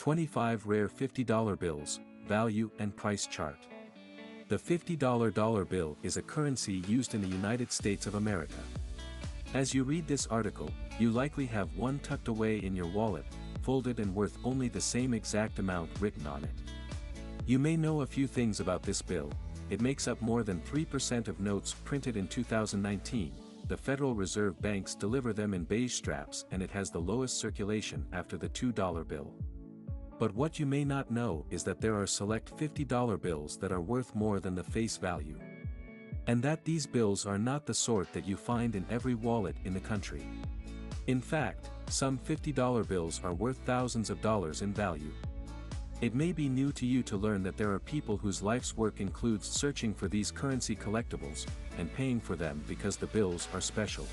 25 Rare $50 Bills, Value and Price Chart. The $50 dollar bill is a currency used in the United States of America. As you read this article, you likely have one tucked away in your wallet, folded and worth only the same exact amount written on it. You may know a few things about this bill. It makes up more than 3% of notes printed in 2019, the Federal Reserve banks deliver them in beige straps, and it has the lowest circulation after the $2 bill. But what you may not know is that there are select $50 bills that are worth more than the face value. And that these bills are not the sort that you find in every wallet in the country. In fact, some $50 bills are worth thousands of dollars in value. It may be new to you to learn that there are people whose life's work includes searching for these currency collectibles, and paying for them because the bills are special.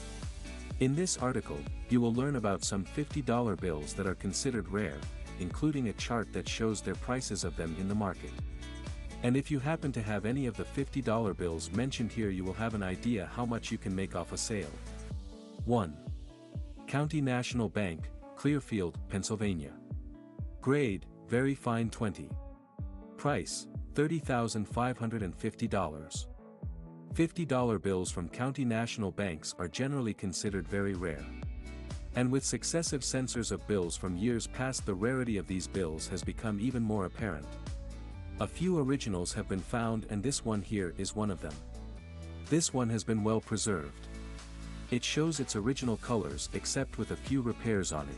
In this article, you will learn about some $50 bills that are considered rare, including a chart that shows their prices of them in the market. And if you happen to have any of the $50 bills mentioned here, you will have an idea how much you can make off a sale. 1. County National Bank, Clearfield, Pennsylvania. Grade, very fine 20. Price, $30,550. $50 bills from county national banks are generally considered very rare. And with successive censors of bills from years past, the rarity of these bills has become even more apparent. A few originals have been found, and this one here is one of them. This one has been well preserved. It shows its original colors except with a few repairs on it.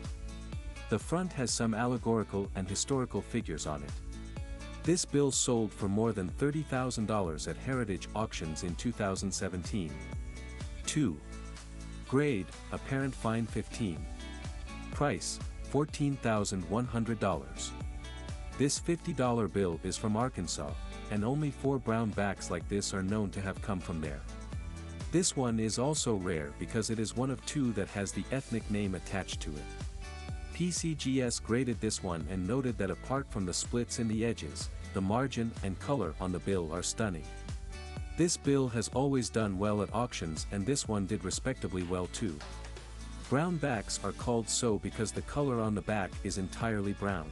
The front has some allegorical and historical figures on it. This bill sold for more than $30,000 at Heritage Auctions in 2017. 2. Grade, apparent fine 15. Price, $14,100. This $50 bill is from Arkansas, and only 4 brown backs like this are known to have come from there. This one is also rare because it is one of 2 that has the ethnic name attached to it. PCGS graded this one and noted that apart from the splits in the edges, the margin and color on the bill are stunning. This bill has always done well at auctions, and this one did respectably well too. Brown backs are called so because the color on the back is entirely brown.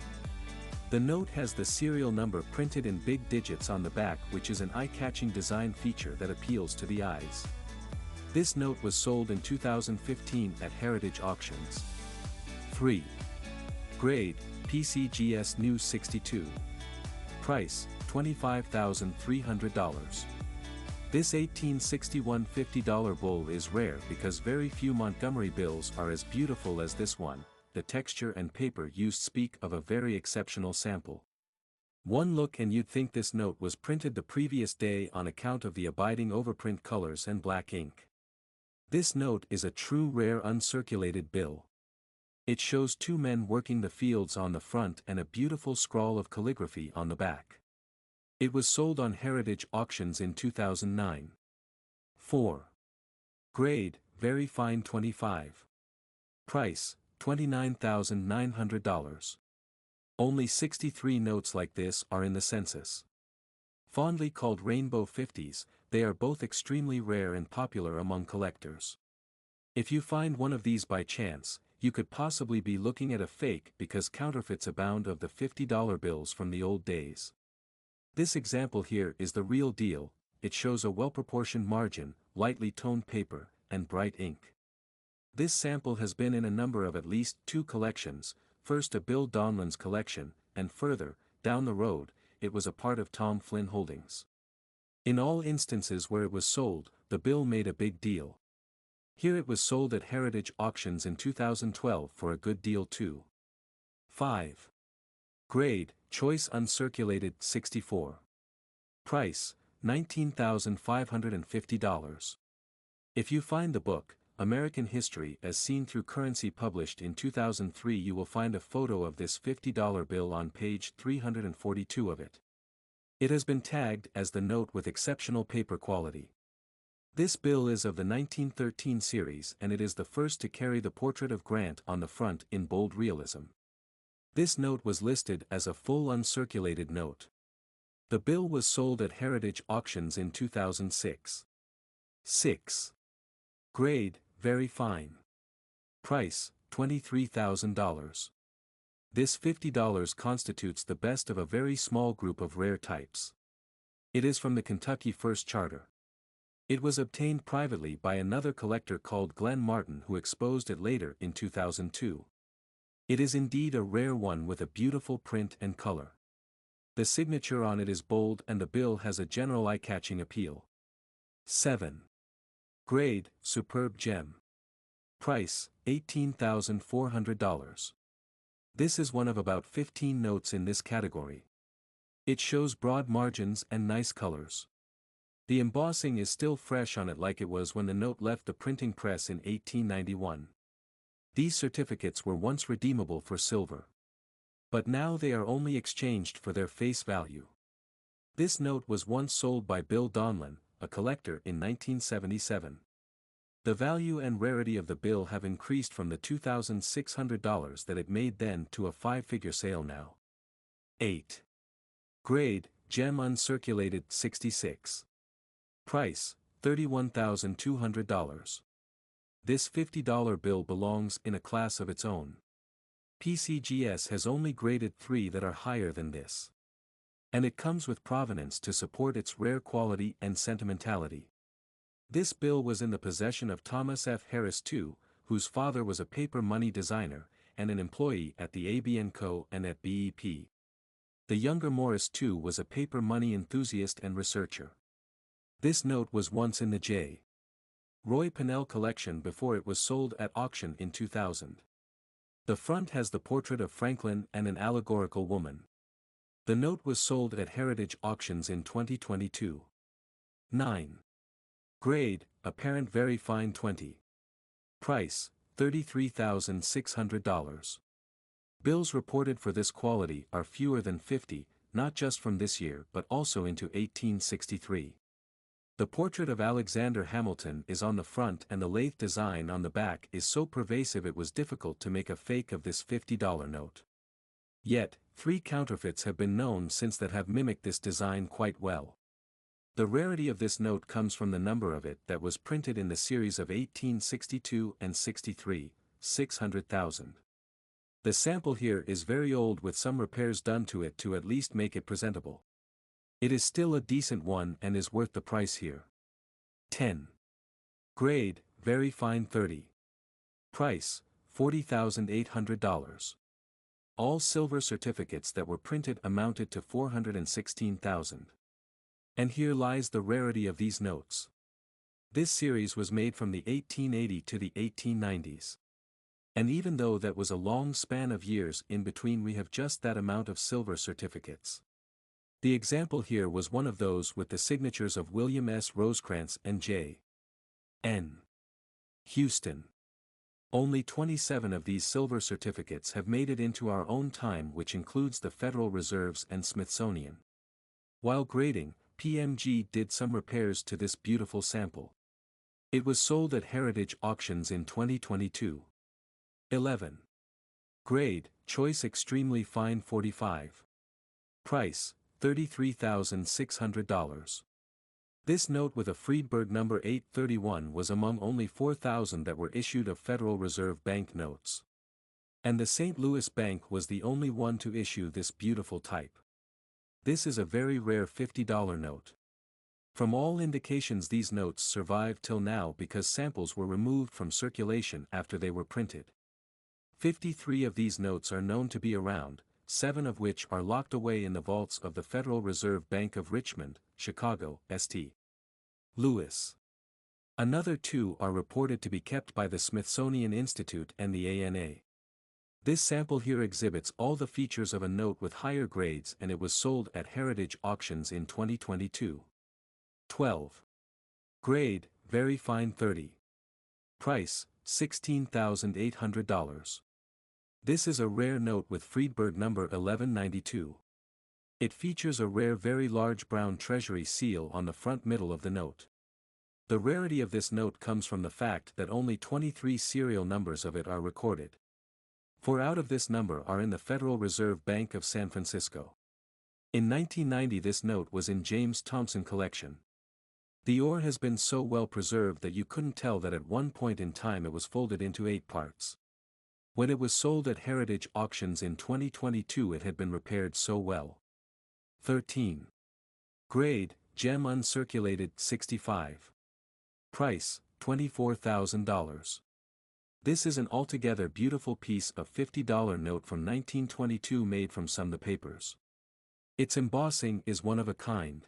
The note has the serial number printed in big digits on the back, which is an eye-catching design feature that appeals to the eyes. This note was sold in 2015 at Heritage Auctions. 3. Grade, PCGS News 62. Price, $25,300. This 1861 $50 bill is rare because very few Montgomery bills are as beautiful as this one. The texture and paper used speak of a very exceptional sample. One look and you'd think this note was printed the previous day on account of the abiding overprint colors and black ink. This note is a true rare uncirculated bill. It shows 2 men working the fields on the front and a beautiful scrawl of calligraphy on the back. It was sold on Heritage Auctions in 2009. 4. Grade, very fine 25. Price, $29,900. Only 63 notes like this are in the census. Fondly called Rainbow 50s, they are both extremely rare and popular among collectors. If you find one of these by chance, you could possibly be looking at a fake because counterfeits abound of the $50 bills from the old days. This example here is the real deal. It shows a well-proportioned margin, lightly toned paper, and bright ink. This sample has been in a number of at least 2 collections, first a Bill Donlan's collection, and further, down the road, it was a part of Tom Flynn Holdings. In all instances where it was sold, the bill made a big deal. Here it was sold at Heritage Auctions in 2012 for a good deal too. 5. Grade, choice uncirculated 64. Price, $19,550. If you find the book, American History as Seen Through Currency, published in 2003, you will find a photo of this $50 bill on page 342 of it. It has been tagged as the note with exceptional paper quality. This bill is of the 1913 series, and it is the first to carry the portrait of Grant on the front in bold realism. This note was listed as a full uncirculated note. The bill was sold at Heritage Auctions in 2006. 6. Grade, very fine. Price, $23,000. This $50 constitutes the best of a very small group of rare types. It is from the Kentucky First Charter. It was obtained privately by another collector called Glenn Martin, who exposed it later in 2002. It is indeed a rare one with a beautiful print and color. The signature on it is bold and the bill has a general eye-catching appeal. 7. Grade, superb gem. Price, $18,400. This is one of about 15 notes in this category. It shows broad margins and nice colors. The embossing is still fresh on it like it was when the note left the printing press in 1891. These certificates were once redeemable for silver. But now they are only exchanged for their face value. This note was once sold by Bill Donlin, a collector, in 1977. The value and rarity of the bill have increased from the $2,600 that it made then to a five-figure sale now. 8. Grade, gem uncirculated 66. Price, $31,200. This $50 bill belongs in a class of its own. PCGS has only graded 3 that are higher than this. And it comes with provenance to support its rare quality and sentimentality. This bill was in the possession of Thomas F. Harris II, whose father was a paper money designer, and an employee at the AB&Co. and at BEP. The younger Morris II was a paper money enthusiast and researcher. This note was once in the J. Roy Pennell collection before it was sold at auction in 2000. The front has the portrait of Franklin and an allegorical woman. The note was sold at Heritage Auctions in 2022. 9. Grade, apparent very fine 20. Price, $33,600. Bills reported for this quality are fewer than 50, not just from this year but also into 1863. The portrait of Alexander Hamilton is on the front and the lathe design on the back is so pervasive it was difficult to make a fake of this $50 note. Yet, 3 counterfeits have been known since that have mimicked this design quite well. The rarity of this note comes from the number of it that was printed in the series of 1862 and 63, 600,000. The sample here is very old with some repairs done to it to at least make it presentable. It is still a decent one and is worth the price here. 10. Grade, very fine 30. Price, $40,800. All silver certificates that were printed amounted to 416,000. And here lies the rarity of these notes. This series was made from the 1880 to the 1890s. And even though that was a long span of years in between, we have just that amount of silver certificates. The example here was one of those with the signatures of William S. Rosecrans and J. N. Houston. Only 27 of these silver certificates have made it into our own time, which includes the Federal Reserves and Smithsonian. While grading, PMG did some repairs to this beautiful sample. It was sold at Heritage Auctions in 2022. 11. Grade, choice extremely fine 45. Price, $33,600. This note with a Friedberg number 831 was among only 4,000 that were issued of Federal Reserve Bank notes. And the St. Louis Bank was the only one to issue this beautiful type. This is a very rare $50 note. From all indications these notes survived till now because samples were removed from circulation after they were printed. 53 of these notes are known to be around, 7 of which are locked away in the vaults of the Federal Reserve Bank of Richmond, Chicago, St. Louis. Another 2 are reported to be kept by the Smithsonian Institute and the ANA. This sample here exhibits all the features of a note with higher grades, and it was sold at Heritage Auctions in 2022. 12. Grade, very fine 30. Price, $16,800. This is a rare note with Friedberg number 1192. It features a rare very large brown treasury seal on the front middle of the note. The rarity of this note comes from the fact that only 23 serial numbers of it are recorded. 4 out of this number are in the Federal Reserve Bank of San Francisco. In 1990 this note was in James Thompson collection. The ore has been so well preserved that you couldn't tell that at one point in time it was folded into 8 parts. When it was sold at Heritage Auctions in 2022 it had been repaired so well. 13. Grade, gem uncirculated 65. Price, $24,000. This is an altogether beautiful piece of $50 note from 1922 made from some of the papers. Its embossing is one of a kind.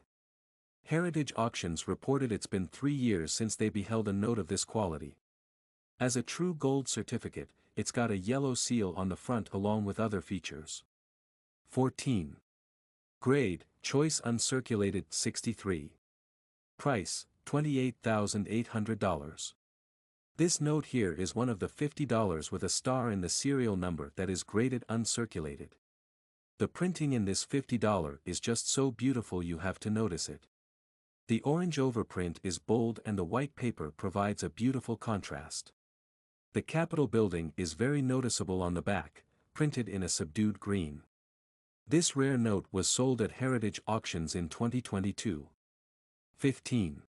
Heritage Auctions reported it's been 3 years since they beheld a note of this quality. As a true gold certificate, it's got a yellow seal on the front along with other features. 14. Grade, choice uncirculated 63. Price, $28,800. This note here is one of the $50 with a star in the serial number that is graded uncirculated. The printing in this $50 is just so beautiful you have to notice it. The orange overprint is bold and the white paper provides a beautiful contrast. The Capitol building is very noticeable on the back, printed in a subdued green. This rare note was sold at Heritage Auctions in 2022. 15.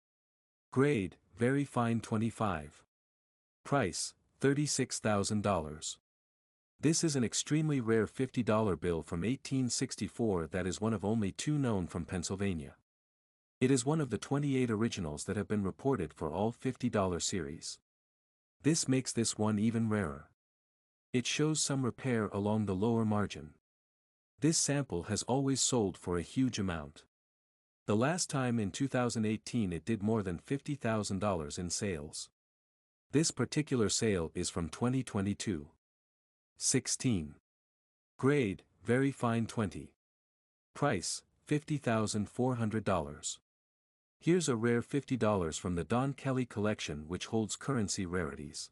Grade, very fine 25. Price, $36,000. This is an extremely rare $50 bill from 1864 that is one of only 2 known from Pennsylvania. It is one of the 28 originals that have been reported for all $50 series. This makes this one even rarer. It shows some repair along the lower margin. This sample has always sold for a huge amount. The last time in 2018 it did more than $50,000 in sales. This particular sale is from 2022. 16. Grade, very fine 20. Price, $50,400. Here's a rare $50 from the Don Kelly collection which holds currency rarities.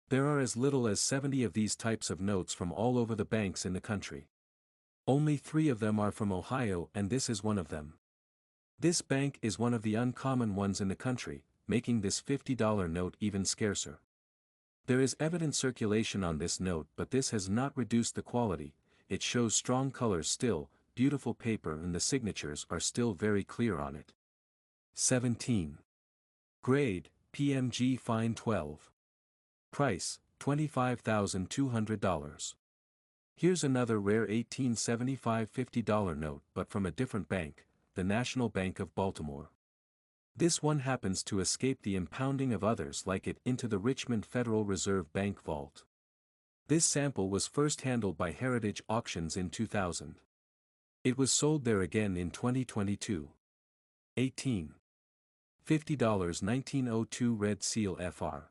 There are as little as 70 of these types of notes from all over the banks in the country. Only 3 of them are from Ohio and this is one of them. This bank is one of the uncommon ones in the country, making this $50 note even scarcer. There is evident circulation on this note but this has not reduced the quality, it shows strong colors still, beautiful paper and the signatures are still very clear on it. 17. Grade, PMG fine 12. Price, $25,200. Here's another rare 1875 $50 note but from a different bank, the National Bank of Baltimore. This one happens to escape the impounding of others like it into the Richmond Federal Reserve Bank vault. This sample was first handled by Heritage Auctions in 2000. It was sold there again in 2022. 18. $50 1902 Red Seal FR.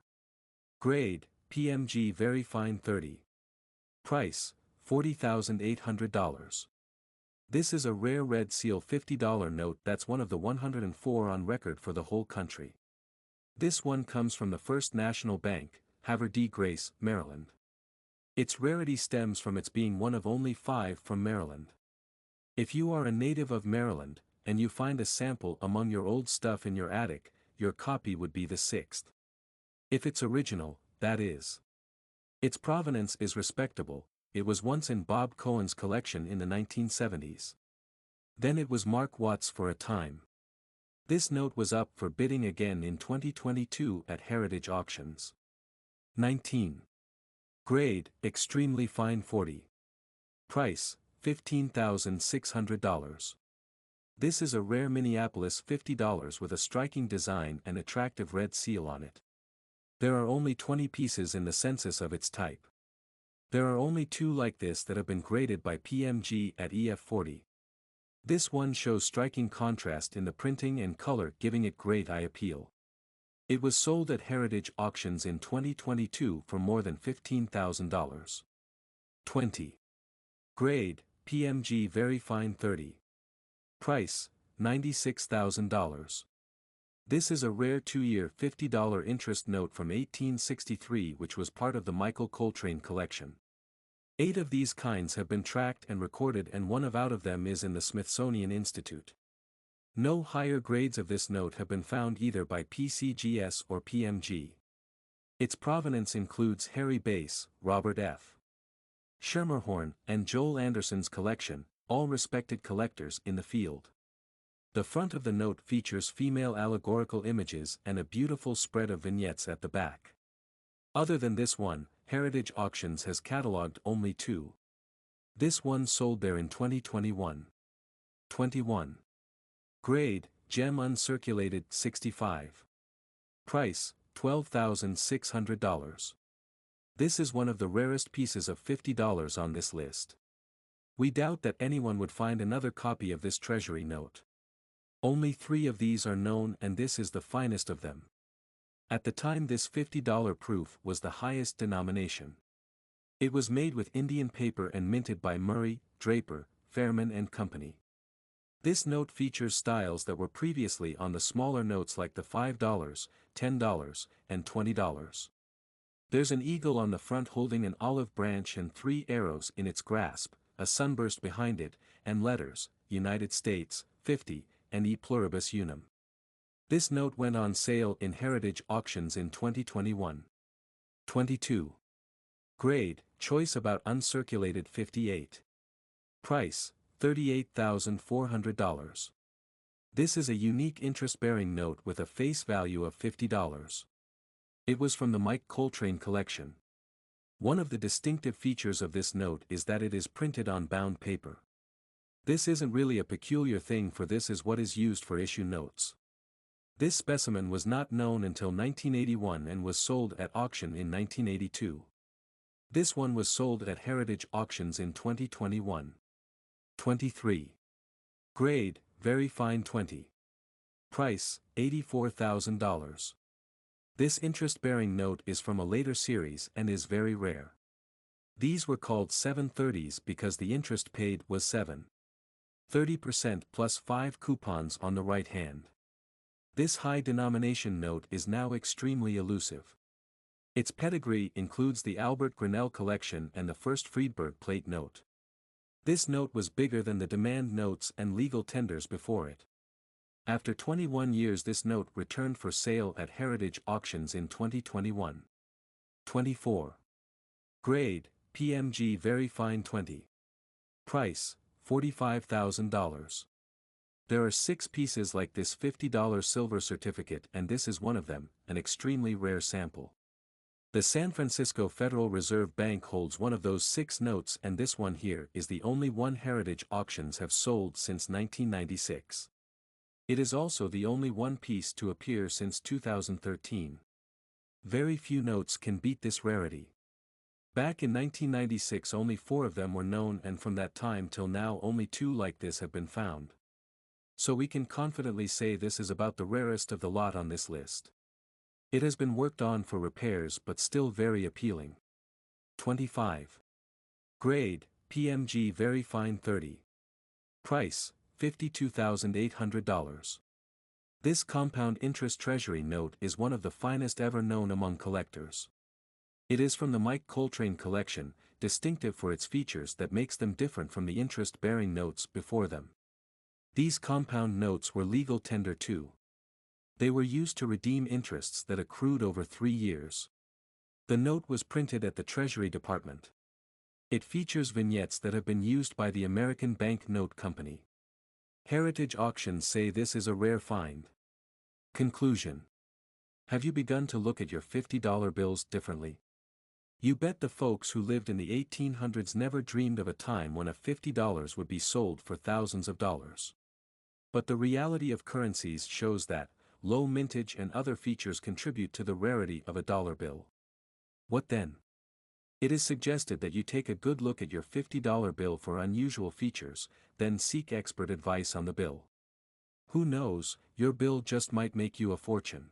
Grade, PMG very fine 30. Price, $40,800. This is a rare Red Seal $50 note that's one of the 104 on record for the whole country. This one comes from the First National Bank, Havre de Grace, Maryland. Its rarity stems from its being one of only 5 from Maryland. If you are a native of Maryland, and you find a sample among your old stuff in your attic, your copy would be the 6th. If it's original, that is. Its provenance is respectable. It was once in Bob Cohen's collection in the 1970s. Then it was Mark Watt's for a time. This note was up for bidding again in 2022 at Heritage Auctions. 19. Grade, extremely fine 40. Price, $15,600. This is a rare Minneapolis $50 with a striking design and attractive red seal on it. There are only 20 pieces in the census of its type. There are only 2 like this that have been graded by PMG at EF40. This one shows striking contrast in the printing and color, giving it great eye appeal. It was sold at Heritage Auctions in 2022 for more than $15,000. 20. Grade, PMG very fine 30. Price, $96,000. This is a rare 2-year $50 interest note from 1863 which was part of the Michael Coltrane collection. 8 of these kinds have been tracked and recorded and one of them is in the Smithsonian Institute. No higher grades of this note have been found either by PCGS or PMG. Its provenance includes Harry Bass, Robert F. Schermerhorn, and Joel Anderson's collection, all respected collectors in the field. The front of the note features female allegorical images and a beautiful spread of vignettes at the back. Other than this one, Heritage Auctions has cataloged only two. This one sold there in 2021. 21. Grade, gem uncirculated 65. Price, $12,600. This is one of the rarest pieces of $50 on this list. We doubt that anyone would find another copy of this treasury note. Only 3 of these are known and this is the finest of them. At the time this $50 proof was the highest denomination. It was made with Indian paper and minted by Murray, Draper, Fairman and Company. This note features styles that were previously on the smaller notes like the $5, $10, and $20. There's an eagle on the front holding an olive branch and 3 arrows in its grasp, a sunburst behind it, and letters, United States, 50, and E pluribus unum. This note went on sale in Heritage Auctions in 2021. 22. Grade, choice about uncirculated 58. Price, $38,400. This is a unique interest-bearing note with a face value of $50. It was from the Mike Coltrane collection. One of the distinctive features of this note is that it is printed on bound paper. This isn't really a peculiar thing, for this is what is used for issue notes. This specimen was not known until 1981 and was sold at auction in 1982. This one was sold at Heritage Auctions in 2021. 23. Grade, very fine 20. Price, $84,000. This interest-bearing note is from a later series and is very rare. These were called 730s because the interest paid was 7.30% plus 5 coupons on the right hand. This high-denomination note is now extremely elusive. Its pedigree includes the Albert Grinnell collection and the first Friedberg plate note. This note was bigger than the demand notes and legal tenders before it. After 21 years this note returned for sale at Heritage Auctions in 2021. 24. Grade, PMG very fine 20. Price, $45,000. There are 6 pieces like this $50 silver certificate and this is one of them, an extremely rare sample. The San Francisco Federal Reserve Bank holds one of those 6 notes and this one here is the only one Heritage Auctions have sold since 1996. It is also the only one piece to appear since 2013. Very few notes can beat this rarity. Back in 1996 only 4 of them were known and from that time till now only 2 like this have been found. So we can confidently say this is about the rarest of the lot on this list. It has been worked on for repairs but still very appealing. 25. Grade, PMG very fine 30. Price, $52,800. This compound interest treasury note is one of the finest ever known among collectors. It is from the Mike Coltrane collection, distinctive for its features that makes them different from the interest-bearing notes before them. These compound notes were legal tender too. They were used to redeem interests that accrued over 3 years. The note was printed at the Treasury Department. It features vignettes that have been used by the American Bank Note Company. Heritage Auctions say this is a rare find. Conclusion. Have you begun to look at your $50 bills differently? You bet the folks who lived in the 1800s never dreamed of a time when a $50 would be sold for thousands of dollars. But the reality of currencies shows that low mintage and other features contribute to the rarity of a dollar bill. What then? It is suggested that you take a good look at your $50 bill for unusual features, then seek expert advice on the bill. Who knows, your bill just might make you a fortune.